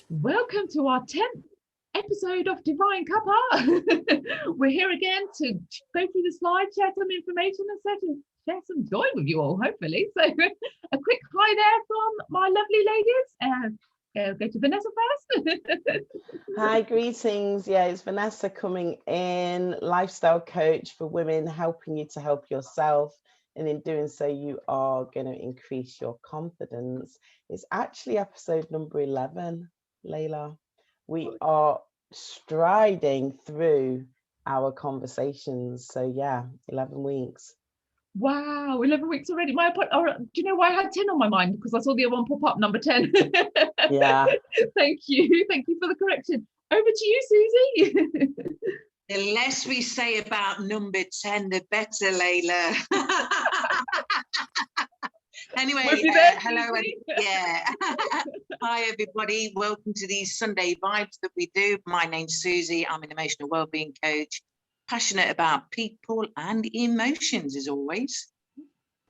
Welcome to our 10th episode of Divine Cuppa. We're here again to go through the slides, share some information and share some joy with you all, hopefully. So a quick hi there from my lovely ladies. Go to Vanessa first. Hi, greetings. Yeah, it's Vanessa coming in, lifestyle coach for women, helping you to help yourself. And in doing so, you are going to increase your confidence. It's actually episode number 11, Layla. We are striding through our conversations. So yeah, 11 weeks. Wow, 11 weeks already. Do you know why I had 10 on my mind? Because I saw the other one pop up, number 10. Yeah. Thank you for the correction. Over to you, Susie. The less we say about number 10, the better, Layla. Anyway, hello. Yeah. Hi, everybody. Welcome to these Sunday vibes that we do. My name's Susie. I'm an emotional wellbeing coach, passionate about people and emotions, as always.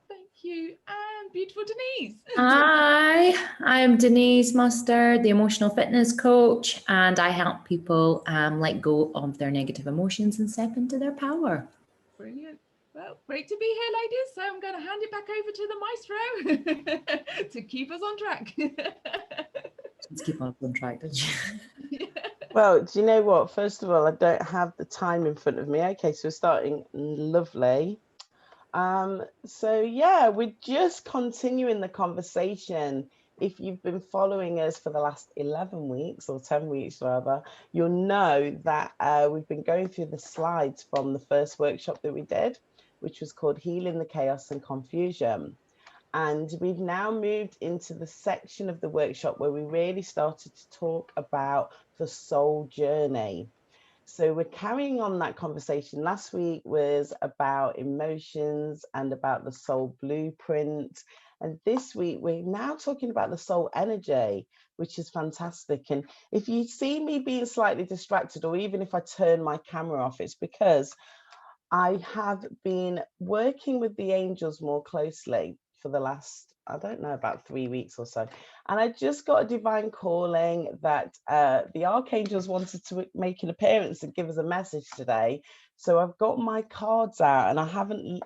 Thank you. And beautiful Denise. Hi, I'm Denise Mustard, the emotional fitness coach, and I help people let go of their negative emotions and step into their power. Brilliant. Well, great to be here, ladies. So I'm going to hand it back over to the maestro to keep us on track. Let's keep us on track, don't you? Yeah. Well, do you know what? First of all, I don't have the time in front of me. Okay, so we're starting lovely. So yeah, we're just continuing the conversation. If you've been following us for the last 11 weeks or 10 weeks rather, you'll know that we've been going through the slides from the first workshop that we did, which was called Healing the Chaos and Confusion. And we've now moved into the section of the workshop where we really started to talk about the soul journey. So we're carrying on that conversation. Last week was about emotions and about the soul blueprint. And this week, we're now talking about the soul energy, which is fantastic. And if you see me being slightly distracted, or even if I turn my camera off, it's because I have been working with the angels more closely for the last, I don't know, about 3 weeks or so. And I just got a divine calling that the archangels wanted to make an appearance and give us a message today. So I've got my cards out, and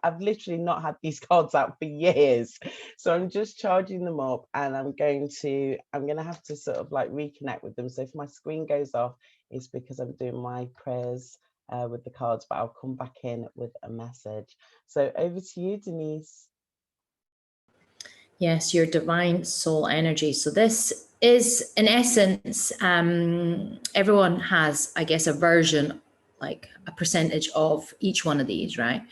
I've literally not had these cards out for years. So I'm just charging them up, and I'm going to have to sort of like reconnect with them. So if my screen goes off, it's because I'm doing my prayers with the cards, but I'll come back in with a message. So over to you, Denise. Yes, your divine soul energy. So this is, in essence, everyone has, I guess, a version, like a percentage of each one of these, right?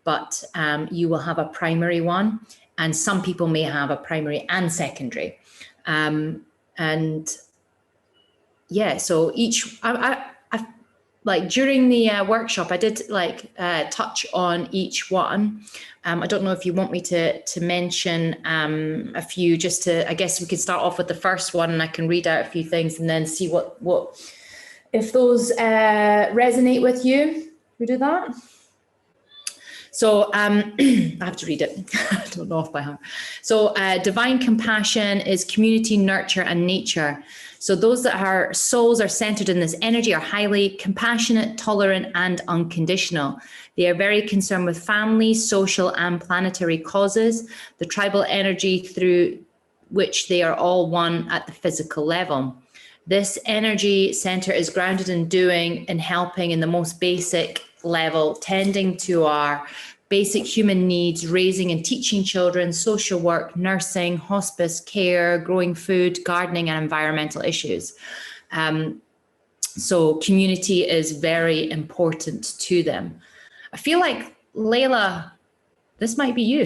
But you will have a primary one, and some people may have a primary and secondary. And yeah, so each, like during the workshop, I did touch on each one. I don't know if you want me to mention a few, just to, I guess we could start off with the first one, and I can read out a few things and then see what if those resonate with you. We do that. So I have to read it. I don't know off by heart. So divine compassion is community, nurture, and nature. So those that are souls are centered in this energy are highly compassionate, tolerant, and unconditional. They are very concerned with family, social, and planetary causes, the tribal energy through which they are all one at the physical level. This energy center is grounded in doing and helping in the most basic level, tending to our basic human needs, raising and teaching children, social work, nursing, hospice, care, growing food, gardening, and environmental issues. So community is very important to them. I feel like, Layla, this might be you.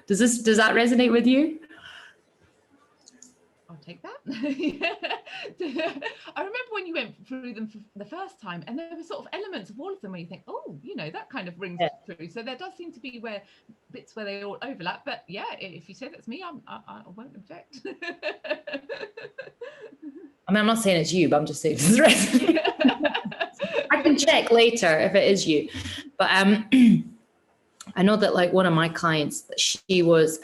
Does that resonate with you? I'll take that. I remember when you went through them for the first time, and there were sort of elements of all of them where you think, oh, that kind of rings through. So there does seem to be bits where they all overlap. But yeah, if you say that's me, I won't object. I mean, I'm not saying it's you, but I'm just saying it's the rest. I can check later if it is you. But I know that like one of my clients, she was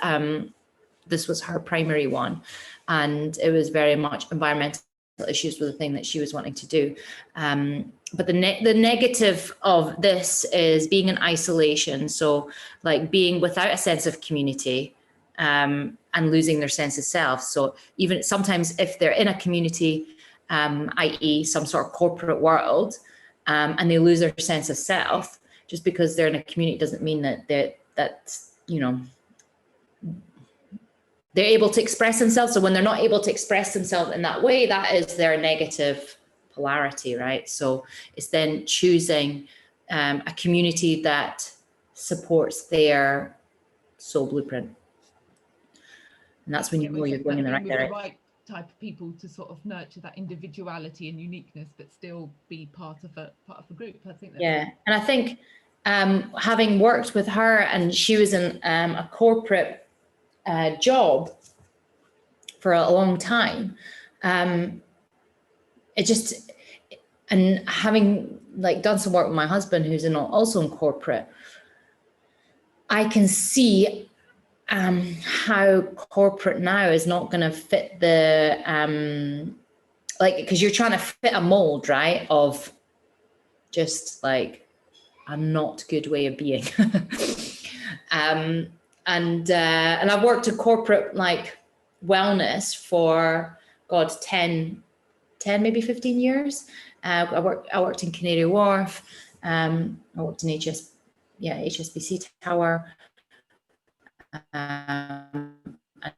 this was her primary one. And it was very much environmental issues were the thing that she was wanting to do. But the negative of this is being in isolation. So like being without a sense of community, and losing their sense of self. So even sometimes if they're in a community, i.e. some sort of corporate world, and they lose their sense of self, just because they're in a community doesn't mean that they're able to express themselves. So when they're not able to express themselves in that way, that is their negative polarity, right? So it's then choosing a community that supports their soul blueprint. And that's when you know you're going in the right direction. Right type of people to sort of nurture that individuality and uniqueness, but still be part of a group. I think that's and I think having worked with her, and she was in a corporate job for a long time, and having like done some work with my husband who's also in corporate, I can see how corporate now is not going to fit the because you're trying to fit a mold, right, of just like a not good way of being. And I've worked in corporate like wellness for 10 maybe 15 years. I worked in Canary Wharf. I worked in HSBC Tower. And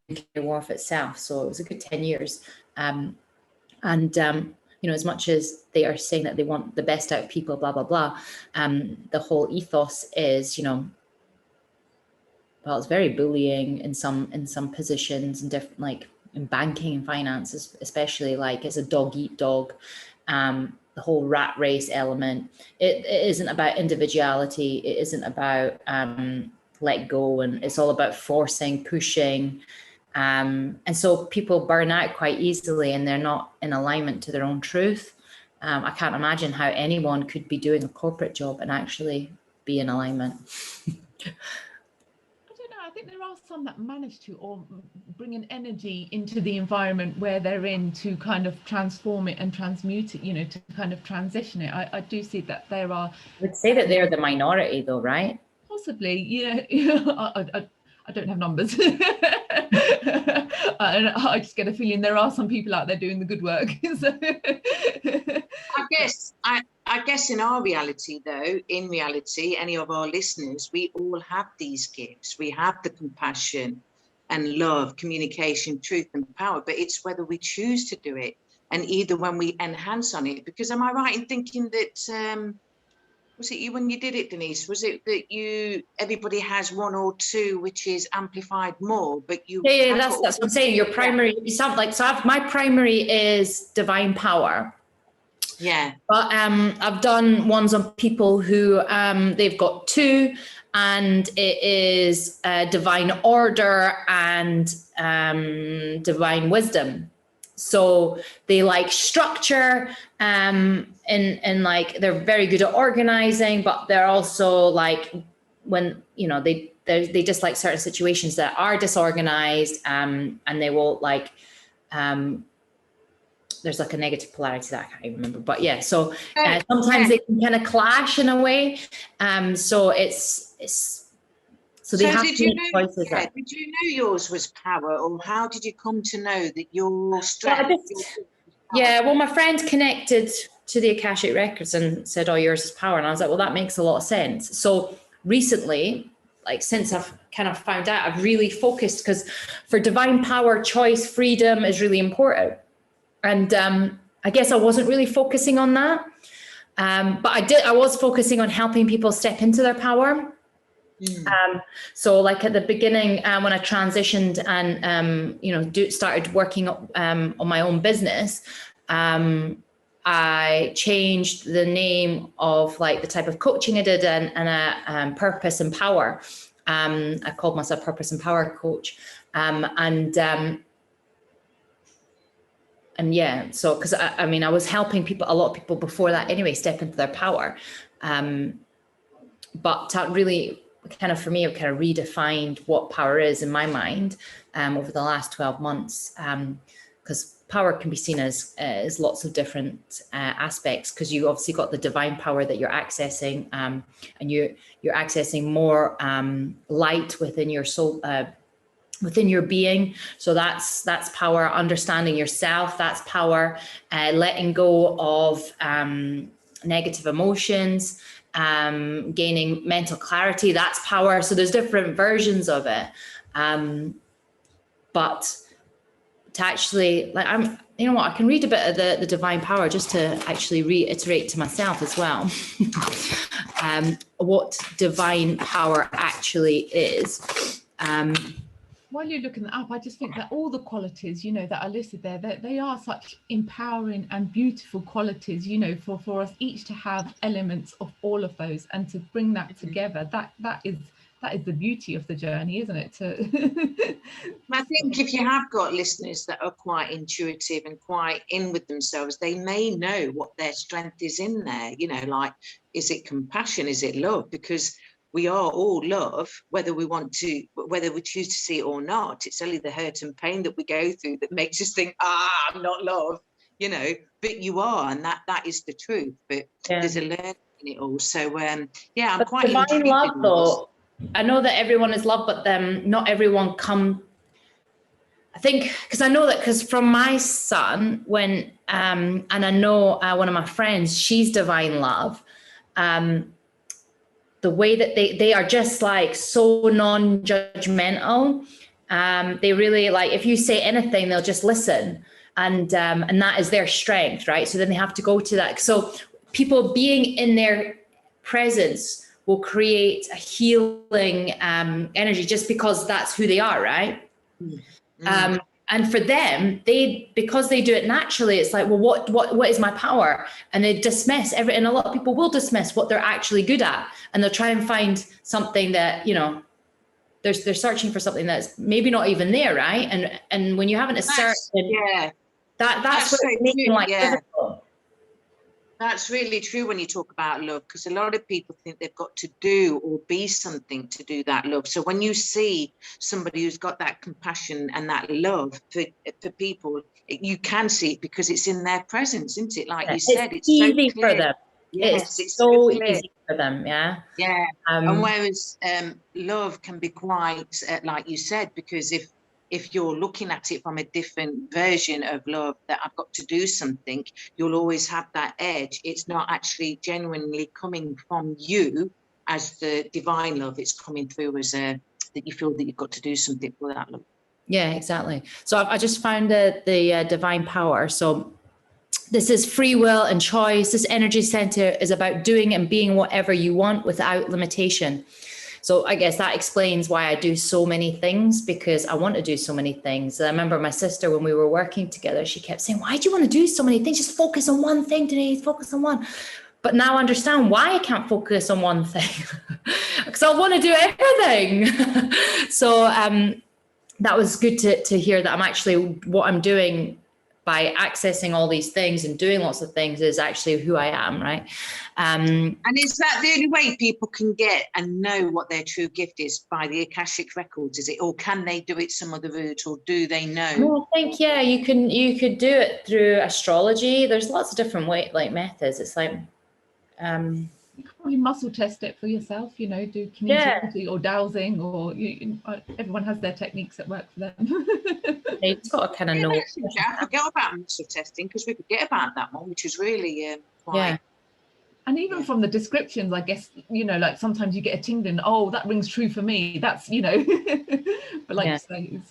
Canary Wharf itself, so it was a good 10 years. As much as they are saying that they want the best out of people, blah blah blah, the whole ethos is, it's very bullying in some positions, and different, like in banking and finance, especially, like it's a dog eat dog. The whole rat race element. It isn't about individuality. It isn't about let go, and it's all about forcing, pushing, and so people burn out quite easily, and they're not in alignment to their own truth. I can't imagine how anyone could be doing a corporate job and actually be in alignment. I don't know. I think there are some that manage to, or bring an energy into the environment where they're in, to kind of transform it and transmute it, to kind of transition it. I do see that there are. I would say that they're the minority though, right? Possibly, I don't have numbers. I just get a feeling there are some people out there doing the good work. So. I guess in our reality, though, any of our listeners, we all have these gifts. We have the compassion and love, communication, truth and power, but it's whether we choose to do it, and either when we enhance on it. Because am I right in thinking that, was it you when you did it, Denise? Was it that everybody has one or two which is amplified more, but you? Yeah, that's what I'm saying. Your primary, my primary is divine power. Yeah. But I've done ones on people who they've got two, and it is divine order and divine wisdom. So they like structure, and like they're very good at organizing, but they're also like, when they just like certain situations that are disorganized, and they will like there's like a negative polarity that I can't even remember, but yeah. So sometimes they can kind of clash in a way. So so they have to make choices. Yeah, did you know yours was power, or how did you come to know that your strength? Well, my friend connected to the Akashic Records and said, "Oh, yours is power," and I was like, "Well, that makes a lot of sense." So recently, like since I've kind of found out, I've really focused, because for divine power, choice, freedom is really important. And I guess I wasn't really focusing on that, but I was focusing on helping people step into their power. So like at the beginning, when I transitioned and started working on my own business, I changed the name of like the type of coaching I did, and purpose and power. I called myself Purpose and Power Coach, and yeah, so because I was helping a lot of people before that anyway, step into their power, but to really kind of, for me, I've kind of redefined what power is in my mind over the last 12 months, because power can be seen as lots of different aspects, because you obviously got the divine power that you're accessing, and you're accessing more light within your soul, within your being. So that's power. Understanding yourself, that's power. Letting go of negative emotions, gaining mental clarity, that's power. So there's different versions of it, but to actually, like, you know what, I can read a bit of the divine power just to actually reiterate to myself as well what divine power actually is. While you're looking that up, I just think that all the qualities, you know, that are listed there, they are such empowering and beautiful qualities, you know, for us each to have elements of all of those and to bring that together. That is the beauty of the journey, isn't it? I think if you have got listeners that are quite intuitive and quite in with themselves, they may know what their strength is in there. You know, like, is it compassion? Is it love? Because we are all love, whether we choose to see it or not. It's only the hurt and pain that we go through that makes us think, I'm not love, you know, but you are, and that is the truth. But there's a learning in it all. So I'm but quite divine intrigued love, in though, I know that everyone is love, but not everyone I think, because from my son, when and I know one of my friends, she's divine love. The way that they are just like so non-judgmental. They really, like, if you say anything, they'll just listen, and that is their strength, right? So then they have to go to that. So people being in their presence will create a healing energy just because that's who they are, right? Mm-hmm. And for them, because they do it naturally, it's like, well, what is my power? And they dismiss and a lot of people will dismiss what they're actually good at, and they'll try and find something that, you know, they're searching for something that's maybe not even there, right? And when you haven't asserted, that's what it's making like difficult. That's really true when you talk about love, because a lot of people think they've got to do or be something to do that love. So when you see somebody who's got that compassion and that love for people, you can see it because it's in their presence, isn't it? Like you said, it's easy so clear for them. Yes, it's so easy for them. Yeah. And whereas love can be quite, like you said, because if you're looking at it from a different version of love, that I've got to do something, you'll always have that edge. It's not actually genuinely coming from you as the divine love. It's coming through as that you feel that you've got to do something for that love. Yeah, exactly. So I just found the divine power. So this is free will and choice. This energy center is about doing and being whatever you want without limitation. So I guess that explains why I do so many things, because I want to do so many things. I remember my sister, when we were working together, she kept saying, why do you want to do so many things? Just focus on one thing today, focus on one. But now I understand why I can't focus on one thing, because I want to do everything. So that was good to hear that I'm actually, what I'm doing by accessing all these things and doing lots of things is actually who I am, right? And is that the only way people can get and know what their true gift is, by the Akashic records, is it? Or can they do it some other route, or do they know? No, I think, you could do it through astrology. There's lots of different methods. It's like, you can probably muscle test it for yourself, you know, do kinesiology or dowsing, or everyone has their techniques that work for them. You've got to kind of know. I forget about muscle testing, because we forget about that one, which is really quite. And even from the descriptions, I guess, you know, like sometimes you get a tingling, oh, that rings true for me. That's, you know, but like you say, it's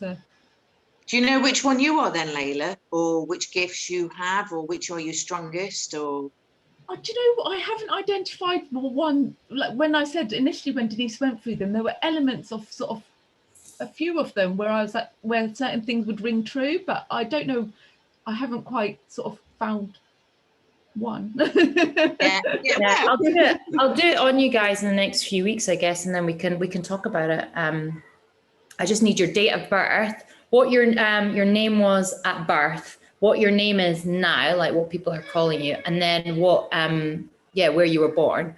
Do you know which one you are then, Layla, or which gifts you have, or which are your strongest, or? Oh, do you know what? I haven't identified one. Like when I said initially, when Denise went through them, there were elements of sort of a few of them where I was like, where certain things would ring true, but I don't know. I haven't quite sort of found one. I'll do it on you guys in the next few weeks, I guess, and then we can talk about it. I just need your date of birth, what your name was at birth, what your name is now, like what people are calling you, and then what where you were born.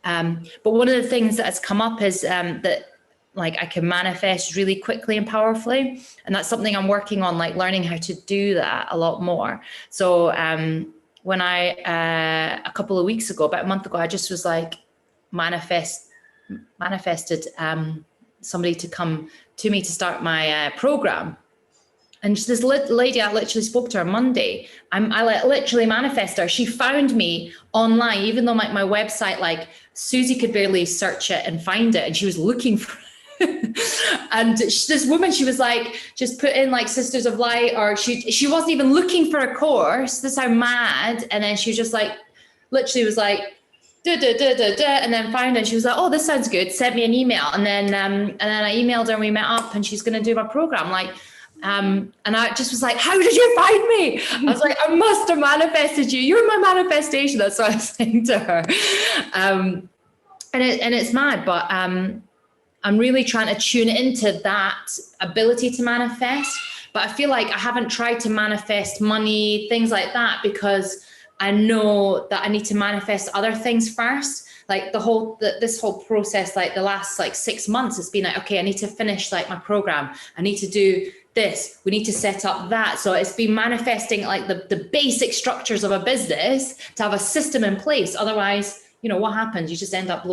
But one of the things that has come up is that like I can manifest really quickly and powerfully. And that's something I'm working on, like learning how to do that a lot more. So when I, a couple of weeks ago, about a month ago, I just was like manifested somebody to come to me to start my program. And this lady, I literally spoke to her Monday. I literally manifest her. She found me online, even though my website, like Susie could barely search it and find it. And she was looking for it. And this woman, she was like, just put in like Sisters of Light, or she wasn't even looking for a course. This is how mad. And then she was just like, literally was like, and then found it. And she was like, oh, this sounds good. Sent me an email. And then I emailed her and we met up and she's going to do my program. Like, and I just was like, how did you find me? I was like, I must have manifested you. You're my manifestation. That's what I was saying to her. And it's mad, but I'm really trying to tune into that ability to manifest. But I feel like I haven't tried to manifest money, things like that, because I know that I need to manifest other things first. Like this whole process, like the last like 6 months, it's been like, okay, I need to finish like my program. I need to do this. We need to set up that. So it's been manifesting like the basic structures of a business to have a system in place. Otherwise, you know, what happens? You just end up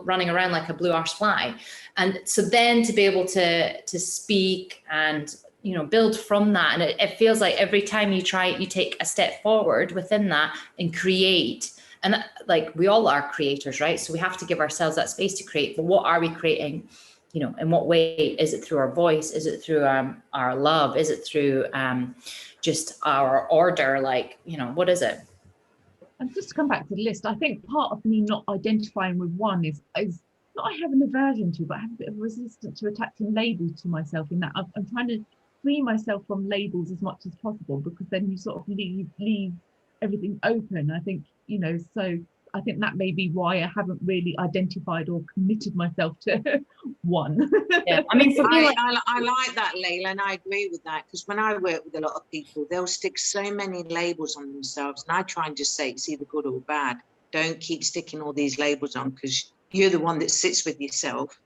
running around like a blue arse fly. And so then to be able to speak and, you know, build from that. And it feels like every time you try it, you take a step forward within that and create. And like we all are creators, right? So we have to give ourselves that space to create. But what are we creating? You know, in what way? Is it through our voice? Is it through our love? Is it through just our order? Like, you know, what is it? And just to come back to the list, I think part of me not identifying with one is not I have an aversion to, but I have a bit of resistance to attaching labels to myself. In that I'm trying to free myself from labels as much as possible, because then you sort of leave everything open. I think, you know, so I think that may be why I haven't really identified or committed myself to one. Yeah, I mean, for me, I like that, Layla, and I agree with that, because when I work with a lot of people, they'll stick so many labels on themselves, and I try and just say it's either good or bad. Don't keep sticking all these labels on, because you're the one that sits with yourself,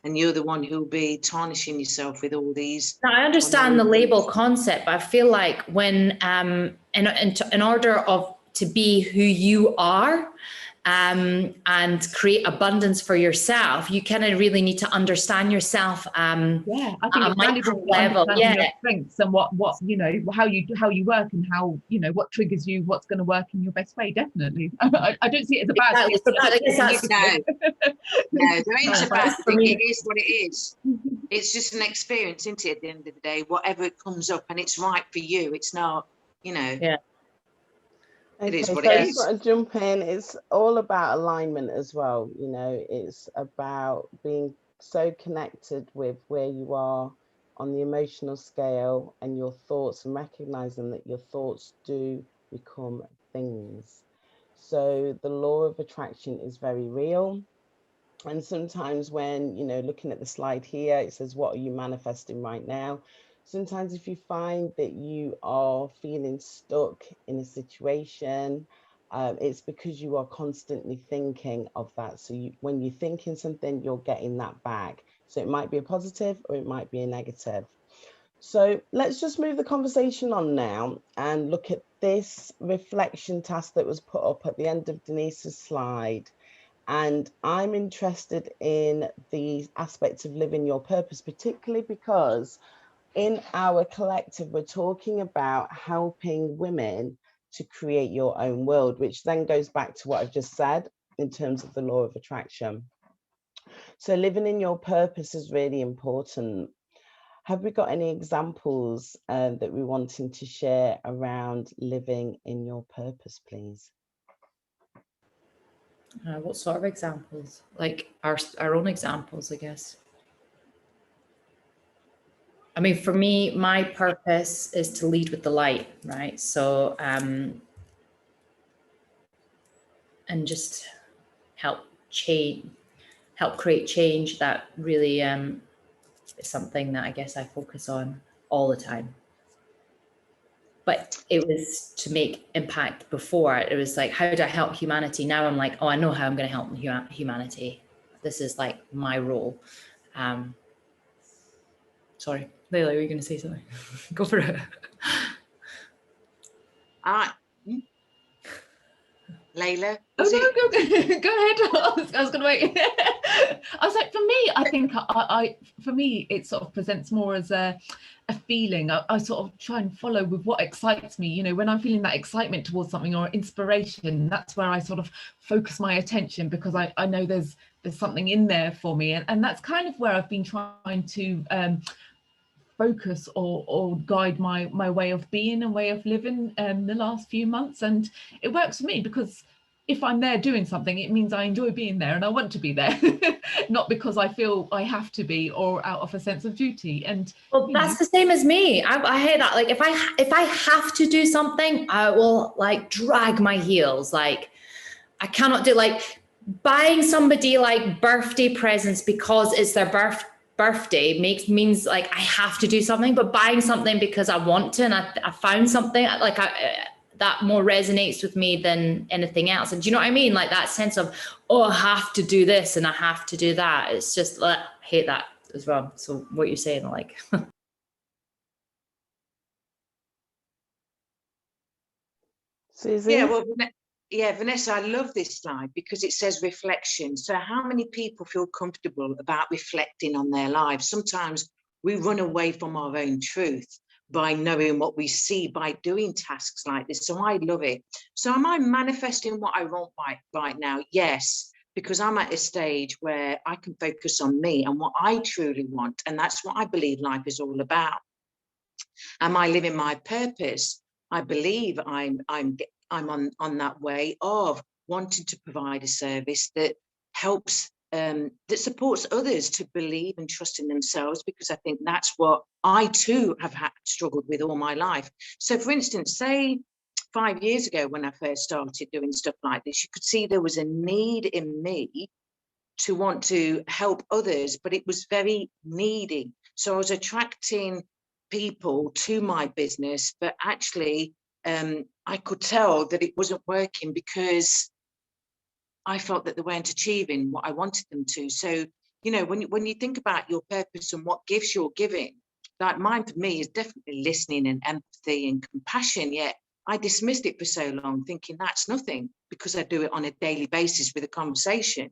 and you're the one who'll be tarnishing yourself with all these. Now, I understand the label concept, but I feel like when in order to be who you are and create abundance for yourself, you kind of really need to understand yourself. Yeah, I think it's valuable level. Yeah, your strengths and what you know, how you work, and how, you know, what triggers you, what's going to work in your best way. Definitely, I don't see it as a bad thing. No, there ain't a bad thing. It is what it is. It's just an experience, isn't it? At the end of the day, whatever comes up, and it's right for you. It's not, you know. Yeah. It is what so it I is. just want to jump in. It's all about alignment as well. You know, it's about being so connected with where you are on the emotional scale and your thoughts, and recognizing that your thoughts do become things. So the law of attraction is very real. And sometimes when, you know, looking at the slide here, it says, what are you manifesting right now? Sometimes if you find that you are feeling stuck in a situation, it's because you are constantly thinking of that. So when you're thinking something, you're getting that back. So it might be a positive or it might be a negative. So let's just move the conversation on now and look at this reflection task that was put up at the end of Denise's slide. And I'm interested in the aspect of living your purpose, particularly because in our collective, we're talking about helping women to create your own world, which then goes back to what I've just said in terms of the law of attraction. So living in your purpose is really important. Have we got any examples that we're wanting to share around living in your purpose, please? What sort of examples? Like our own examples, I guess. I mean, for me, my purpose is to lead with the light, right? So, and just help create change. That really is something that I guess I focus on all the time. but it was to make impact before. It was like, how do I help humanity? Now I'm like, oh, I know how I'm going to help humanity. This is like my role. Sorry, Layla, were you going to say something? Go for it. Layla? Oh, no, go ahead. I was going to wait. I was like, for me, I think for me, it sort of presents more as a feeling. I sort of try and follow with what excites me. You know, when I'm feeling that excitement towards something or inspiration, that's where I sort of focus my attention, because I know there's something in there for me. And that's kind of where I've been trying to focus or guide my way of being and way of living the last few months. And it works for me, because if I'm there doing something, it means I enjoy being there and I want to be there, not because I feel I have to be or out of a sense of duty. And well, that's the same as me. I hate that. Like if I have to do something, I will like drag my heels. Like I cannot do, like buying somebody like birthday presents because it's their birthday means like I have to do something. But buying something because I want to, and I found something like that more resonates with me than anything else. And do you know what I mean? Like that sense of, oh, I have to do this and I have to do that. It's just like, I hate that as well. So what you're saying, like. Susie? Yeah, well, yeah, Vanessa, I love this slide because it says reflection. So how many people feel comfortable about reflecting on their lives? Sometimes we run away from our own truth by knowing what we see, by doing tasks like this. So I love it. So am I manifesting what I want right now? Yes, because I'm at a stage where I can focus on me and what I truly want. And that's what I believe life is all about. Am I living my purpose? I believe I'm on that way of wanting to provide a service that helps, that supports others to believe and trust in themselves, because I think that's what I too have struggled with all my life. So for instance, say 5 years ago when I first started doing stuff like this, you could see there was a need in me to want to help others, but it was very needy. So I was attracting people to my business, but actually I could tell that it wasn't working because I felt that they weren't achieving what I wanted them to. So, you know, when you think about your purpose and what gifts you're giving, like mine for me is definitely listening and empathy and compassion. Yet I dismissed it for so long, thinking that's nothing, because I do it on a daily basis with a conversation.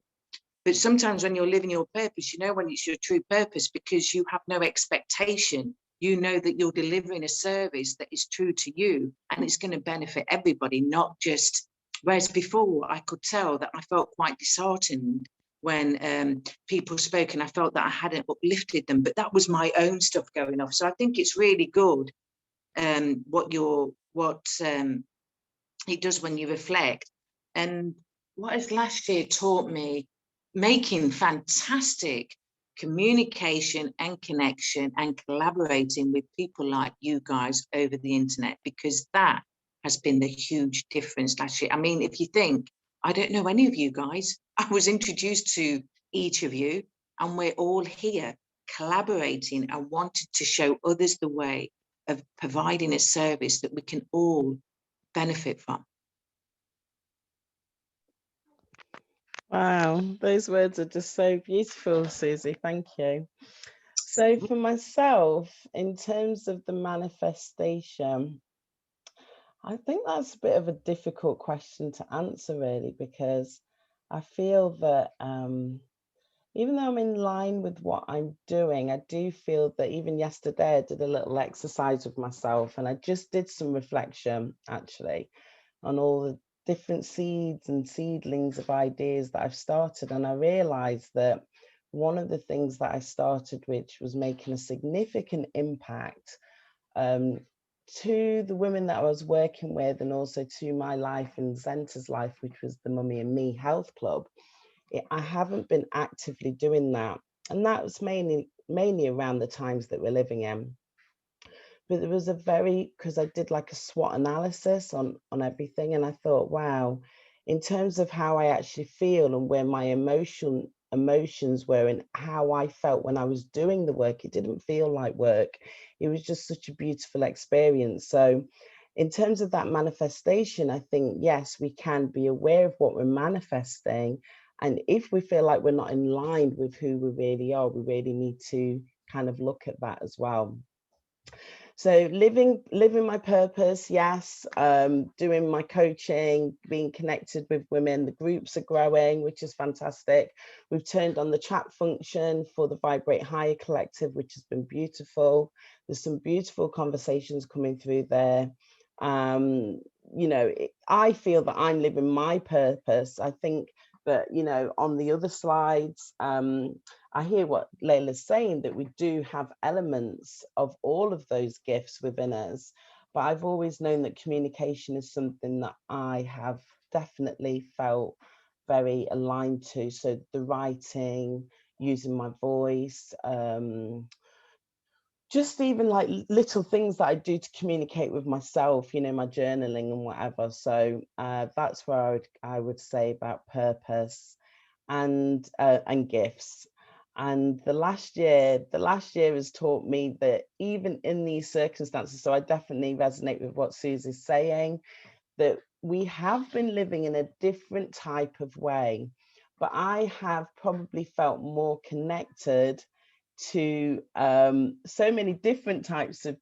But sometimes when you're living your purpose, you know when it's your true purpose, because you have no expectation. You know that you're delivering a service that is true to you and it's going to benefit everybody, not just. Whereas before, I could tell that I felt quite disheartened when people spoke, and I felt that I hadn't uplifted them. But that was my own stuff going off. So I think it's really good what it does when you reflect. And what has last year taught me, making fantastic communication and connection and collaborating with people like you guys over the internet, because that has been the huge difference last year. I mean, if you think, I don't know any of you guys. I was introduced to each of you, and we're all here collaborating and wanted to show others the way of providing a service that we can all benefit from. Wow, those words are just so beautiful, Susie. Thank you. So for myself, in terms of the manifestation, I think that's a bit of a difficult question to answer, really, because I feel that even though I'm in line with what I'm doing, I do feel that even yesterday I did a little exercise with myself, and I just did some reflection actually on all the different seeds and seedlings of ideas that I've started. And I realized that one of the things that I started, which was making a significant impact to the women that I was working with, and also to my life and Zenta's life, which was the Mummy and Me Health Club, I haven't been actively doing that. And that was mainly around the times that we're living in. But there was because I did like a SWOT analysis on everything, and I thought, wow, in terms of how I actually feel and where my emotions were and how I felt when I was doing the work, it didn't feel like work. It was just such a beautiful experience. So in terms of that manifestation, I think, yes, we can be aware of what we're manifesting. And if we feel like we're not in line with who we really are, we really need to kind of look at that as well. So living my purpose, yes, doing my coaching, being connected with women, the groups are growing, which is fantastic. We've turned on the chat function for the Vibrate Higher collective, which has been beautiful. There's some beautiful conversations coming through there. You know, I feel that I'm living my purpose. I think that, you know, on the other slides, I hear what Layla's saying, that we do have elements of all of those gifts within us, but I've always known that communication is something that I have definitely felt very aligned to. So the writing, using my voice, just even like little things that I do to communicate with myself, you know, my journaling and whatever. So that's where I would say about purpose and gifts. And the last year has taught me that even in these circumstances, so I definitely resonate with what Susie's saying, that we have been living in a different type of way, but I have probably felt more connected to so many different types of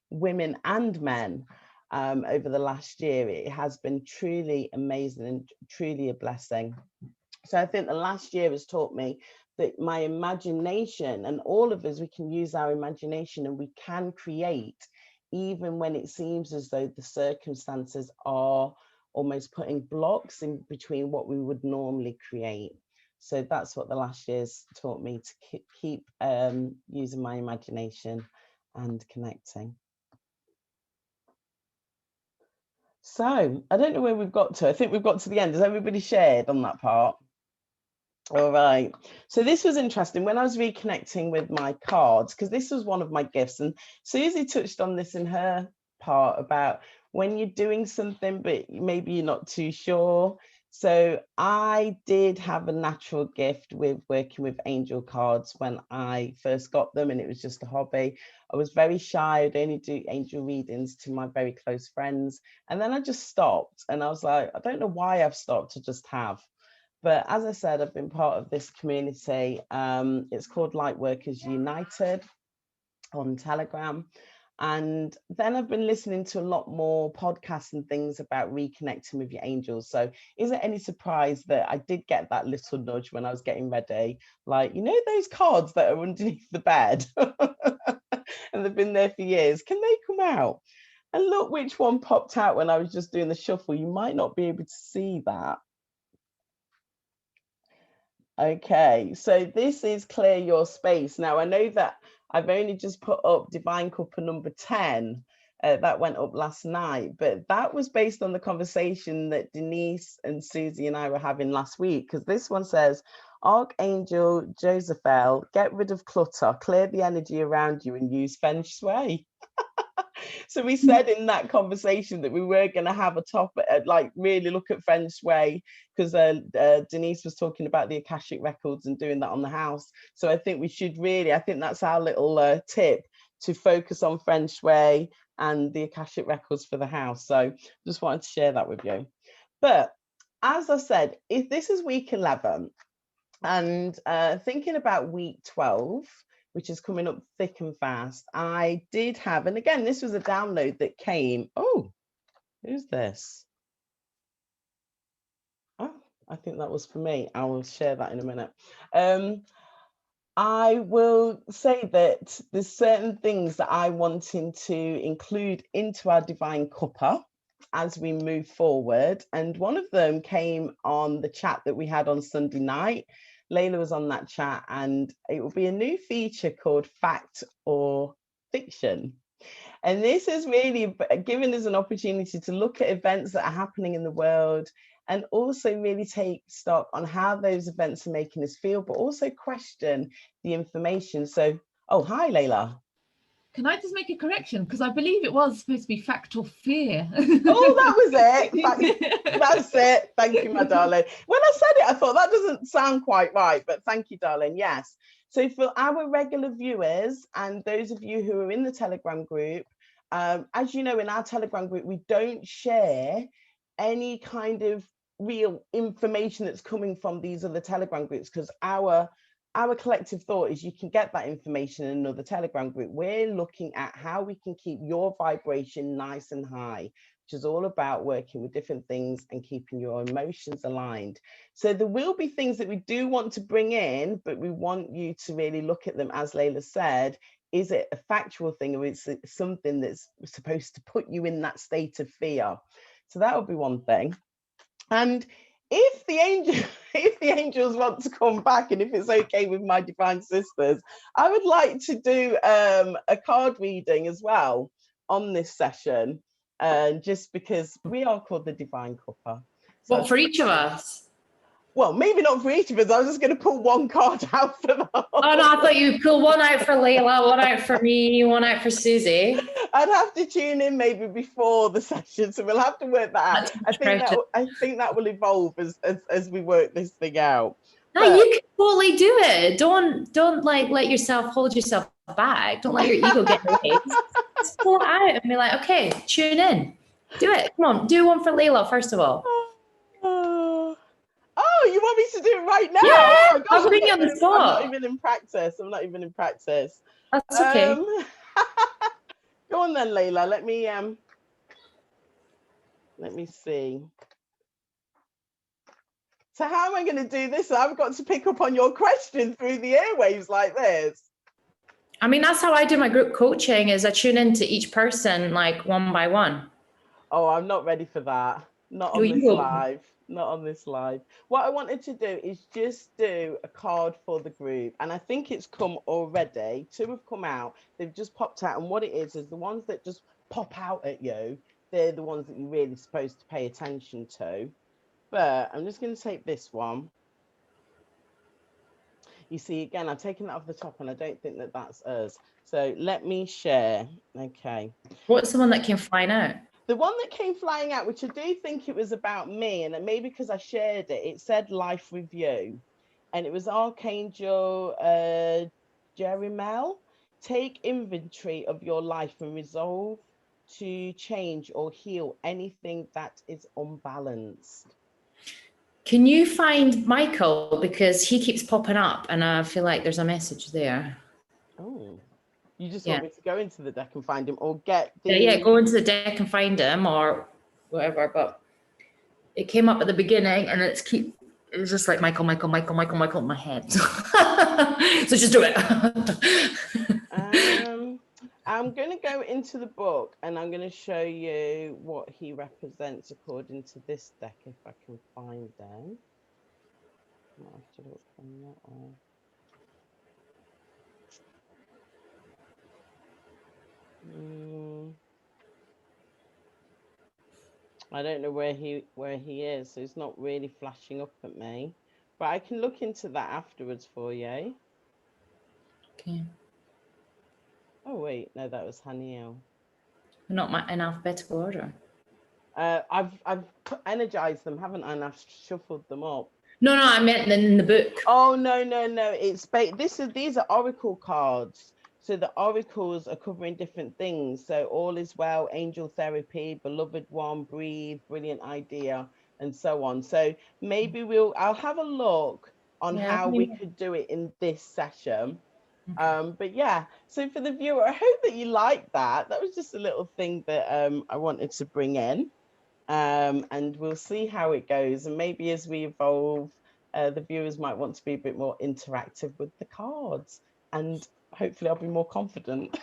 women and men over the last year. It has been truly amazing and truly a blessing. So I think the last year has taught me that my imagination, and all of us, we can use our imagination and we can create, even when it seems as though the circumstances are almost putting blocks in between what we would normally create. So that's what the last year's taught me, to keep using my imagination and connecting. So I don't know where we've got to. I think we've got to the end. Has everybody shared on that part? All right. So this was interesting when I was reconnecting with my cards, because this was one of my gifts. And Susie touched on this in her part about when you're doing something, but maybe you're not too sure. So I did have a natural gift with working with angel cards when I first got them, and it was just a hobby. I was very shy. I'd only do angel readings to my very close friends. And then I just stopped, and I was like, I don't know why I've stopped, to just have. But as I said, I've been part of this community. It's called Lightworkers United on Telegram. And then I've been listening to a lot more podcasts and things about reconnecting with your angels. So is it any surprise that I did get that little nudge when I was getting ready? Like, you know, those cards that are underneath the bed and they've been there for years, can they come out? And look which one popped out when I was just doing the shuffle. You might not be able to see that. Okay, so this is Clear Your Space. Now, I know that I've only just put up Divine Cuppa number 10. That went up last night, but that was based on the conversation that Denise and Susie and I were having last week, because this one says, Archangel Joseph, get rid of clutter, clear the energy around you and use Feng Shui. So we said in that conversation that we were going to have a topic, like really look at Feng Shui, because Denise was talking about the Akashic records and doing that on the house. So I think we should really, I think that's our little tip, to focus on Feng Shui and the Akashic records for the house. So just wanted to share that with you. But as I said, if this is week 11 and thinking about week 12, which is coming up thick and fast, I did have, and again, this was a download that came. Oh, who's this? Oh, I think that was for me. I will share that in a minute. I will say that there's certain things that I wanted to include into our Divine Cuppa as we move forward. And one of them came on the chat that we had on Sunday night. Layla was on that chat, and it will be a new feature called Fact or Fiction. And this is really giving us an opportunity to look at events that are happening in the world, and also really take stock on how those events are making us feel, but also question the information. So, oh, hi, Layla. Can I just make a correction? Because I believe it was supposed to be fact or fear. Oh, that was it. That's it. Thank you, my darling. When I said it, I thought that doesn't sound quite right, but thank you, darling. Yes. So for our regular viewers and those of you who are in the Telegram group, As you know, in our Telegram group, we don't share any kind of real information that's coming from these other Telegram groups, because our collective thought is you can get that information in another Telegram group. We're looking at how we can keep your vibration nice and high, which is all about working with different things and keeping your emotions aligned. So there will be things that we do want to bring in, but we want you to really look at them, as Layla said. Is it a factual thing, or is it something that's supposed to put you in that state of fear? So that would be one thing. And if the angels want to come back, and if it's okay with my divine sisters, I would like to do a card reading as well on this session, just because we are called the Divine Cuppa. So What, for each of us? Well, maybe not for each of us. I was just going to pull one card out for them. Oh no, I thought you'd pull one out for Layla, one out for me, one out for Susie. I'd have to tune in maybe before the session, so we'll have to work that out. I think that will evolve as we work this thing out. No, you can totally do it. Don't like let yourself hold yourself back. Don't let your ego get in the way. Just pull it out and be like, okay, tune in. Do it. Come on, do one for Layla first of all. Oh, you want me to do it right now? Yeah, oh, I'll put you on the spot. I'm not even in practice. That's okay. Go on then, Layla. Let me see. So how am I going to do this? I've got to pick up on your question through the airwaves like this. I mean, that's how I do my group coaching, is I tune into each person like one by one. Oh, I'm not ready for that. Not on this live. Not on this live. What I wanted to do is just do a card for the group. And I think it's come already. 2 have come out. They've just popped out. And what it is the ones that just pop out at you, they're the ones that you're really supposed to pay attention to. But I'm just going to take this one. You see, again, I've taken that off the top and I don't think that that's us. So let me share. Okay. What's the one that came flying out? The one that came flying out, which I do think it was about me, and maybe because I shared it, it said life review. And it was Archangel Jeremiel. Take inventory of your life and resolve to change or heal anything that is unbalanced. Can you find Michael? Because he keeps popping up and I feel like there's a message there. Oh. You just want me to go into the deck and find him, or get the... Yeah, go into the deck and find him or whatever. But it came up at the beginning and it was just like Michael in my head. So just do it. I'm going to go into the book and I'm going to show you what he represents according to this deck, if I can find them. I might have to look on that one. I don't know where he is, so it's not really flashing up at me, but I can look into that afterwards for you. Okay. Oh wait, no, that was Haniel. Not in alphabetical order. I've energized them, haven't I? And I've shuffled them up. No, I meant in the book. Oh no, it's these are oracle cards. So the oracles are covering different things. So all is well, angel therapy, beloved one, breathe, brilliant idea, and so on. So maybe I'll have a look on how we could do it in this session. Okay. But yeah, so for the viewer, I hope that you like that. That was just a little thing that I wanted to bring in. And we'll see how it goes. And maybe as we evolve, the viewers might want to be a bit more interactive with the cards. And hopefully I'll be more confident.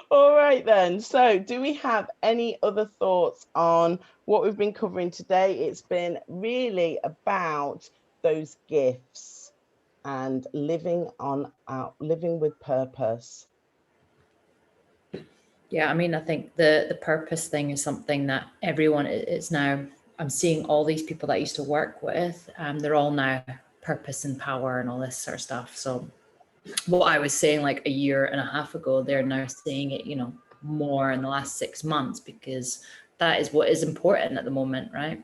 All right then. So do we have any other thoughts on what we've been covering today? It's been really about those gifts and living with purpose. Yeah, I mean, I think the purpose thing is something that everyone is now. I'm seeing all these people that I used to work with, they're all now purpose and power and all this sort of stuff. So what I was saying like a year and a half ago, they're now saying it, more in the last 6 months, because that is what is important at the moment, right?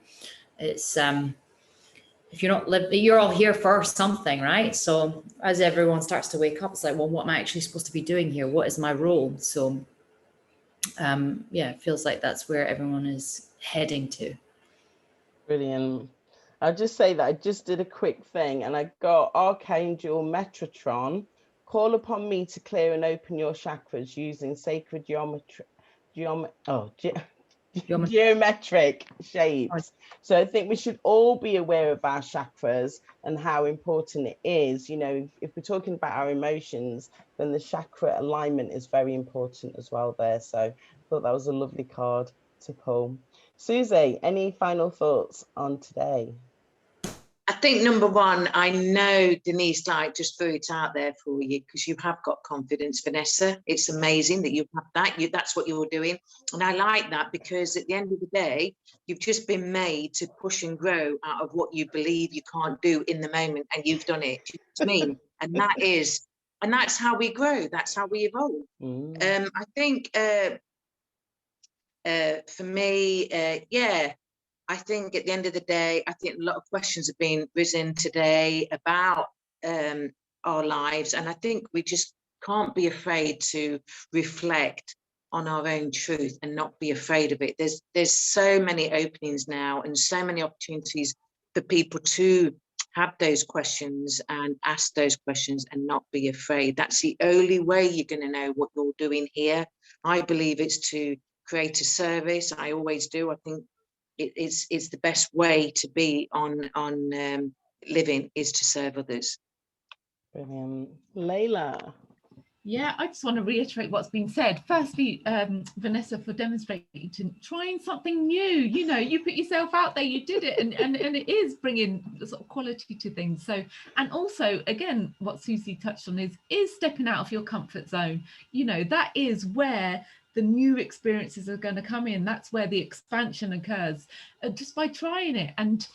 It's if you're not living, you're all here for something, right? So as everyone starts to wake up, it's like, well, what am I actually supposed to be doing here? What is my role? So yeah, it feels like that's where everyone is heading to. Brilliant. I'll just say that I just did a quick thing and I got Archangel Metatron, call upon me to clear and open your chakras using sacred geometric shapes. So I think we should all be aware of our chakras and how important it is. You know, if we're talking about our emotions, then the chakra alignment is very important as well there. So I thought that was a lovely card to pull. Susie, any final thoughts on today? I think number one, I know Denise like just threw it out there for you because you have got confidence, Vanessa. It's amazing that you have that. That's what you're doing. And I like that because at the end of the day, you've just been made to push and grow out of what you believe you can't do in the moment. And you've done it. Do you know what I mean? And that's how we grow. That's how we evolve. I think for me, yeah, I think at the end of the day, I think a lot of questions have been risen today about our lives. And I think we just can't be afraid to reflect on our own truth and not be afraid of it. There's so many openings now and so many opportunities for people to have those questions and ask those questions and not be afraid. That's the only way you're going to know what you're doing here. I believe it's to create a service. I always do. I think it's the best way to be on living is to serve others. Brilliant. Layla. Yeah, I just want to reiterate what's been said. Firstly, Vanessa, for demonstrating trying something new. You know, you put yourself out there, you did it, and it is bringing sort of quality to things. So, and also, again, what Susie touched on is stepping out of your comfort zone. You know, that is where the new experiences are going to come in. That's where the expansion occurs, just by trying it. And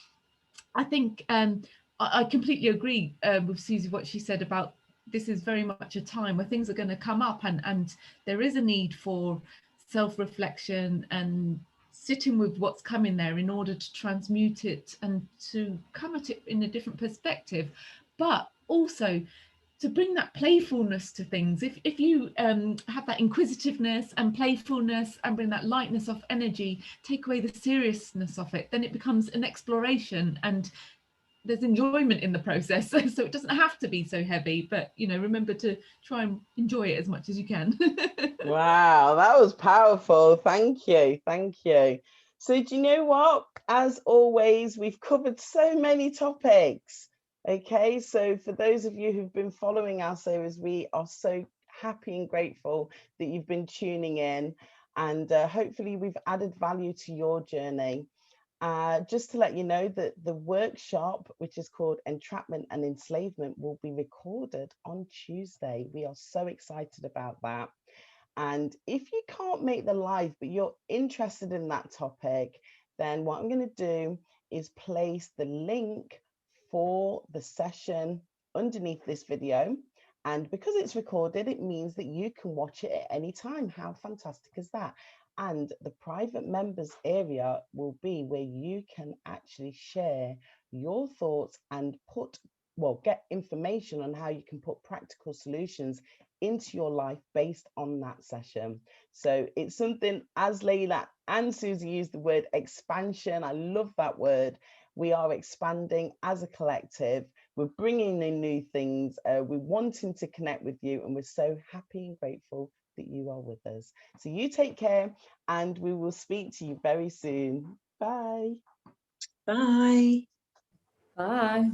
I think I completely agree with Susie, what she said about this is very much a time where things are going to come up and there is a need for self-reflection and sitting with what's coming there in order to transmute it and to come at it in a different perspective, but also to bring that playfulness to things. If you have that inquisitiveness and playfulness and bring that lightness of energy, take away the seriousness of it, then it becomes an exploration and there's enjoyment in the process. So it doesn't have to be so heavy, but, you know, remember to try and enjoy it as much as you can. Wow, that was powerful. Thank you. Thank you. So do you know what? As always, we've covered so many topics. Okay, so for those of you who've been following our series, we are so happy and grateful that you've been tuning in, and hopefully we've added value to your journey. Just to let you know that the workshop, which is called Entrapment and Enslavement, will be recorded on Tuesday. We are so excited about that. And if you can't make the live, but you're interested in that topic, then what I'm going to do is place the link for the session underneath this video. And because it's recorded, it means that you can watch it at any time. How fantastic is that? And the private members area will be where you can actually share your thoughts and get information on how you can put practical solutions into your life based on that session. So it's something, as Layla and Susie used the word expansion. I love that word. We are expanding as a collective. We're bringing in new things. We're wanting to connect with you, and we're so happy and grateful that you are with us. So you take care, and we will speak to you very soon. Bye. Bye. Bye.